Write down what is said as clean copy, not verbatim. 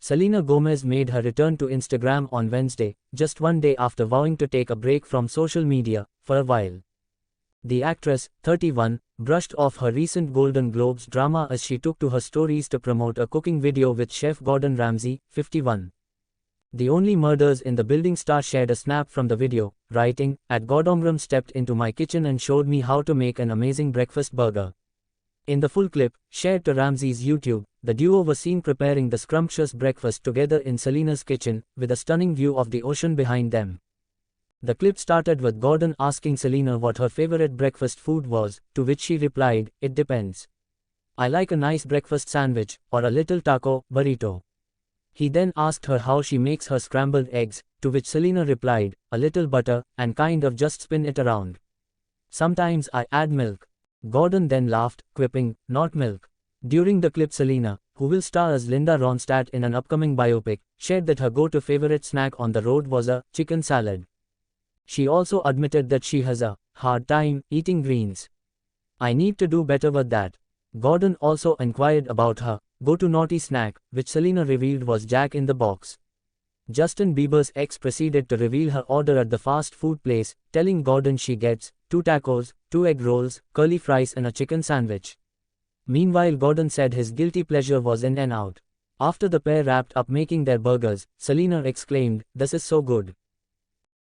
Selena Gomez made her return to Instagram on Wednesday, just one day after vowing to take a break from social media for a while. The actress, 31, brushed off her recent Golden Globes drama as she took to her stories to promote a cooking video with chef Gordon Ramsay, 51. The Only Murders in the Building star shared a snap from the video, writing, "At Gordon stepped into my kitchen and showed me how to make an amazing breakfast burger." In the full clip, shared to Ramsay's YouTube, the duo was seen preparing the scrumptious breakfast together in Selena's kitchen, with a stunning view of the ocean behind them. The clip started with Gordon asking Selena what her favorite breakfast food was, to which she replied, "It depends. I like a nice breakfast sandwich, or a little taco, burrito." He then asked her how she makes her scrambled eggs, to which Selena replied, "A little butter, and kind of just spin it around. Sometimes I add milk." Gordon then laughed, quipping, "Not milk." During the clip, Selena, who will star as Linda Ronstadt in an upcoming biopic, shared that her go-to favorite snack on the road was a chicken salad. She also admitted that she has a hard time eating greens. "I need to do better with that." Gordon also inquired about her go-to naughty snack, which Selena revealed was Jack in the Box. Justin Bieber's ex proceeded to reveal her order at the fast food place, telling Gordon she gets 2 tacos, 2 egg rolls, curly fries and a chicken sandwich. Meanwhile, Gordon said his guilty pleasure was In-N-Out. After the pair wrapped up making their burgers, Selena exclaimed, "This is so good."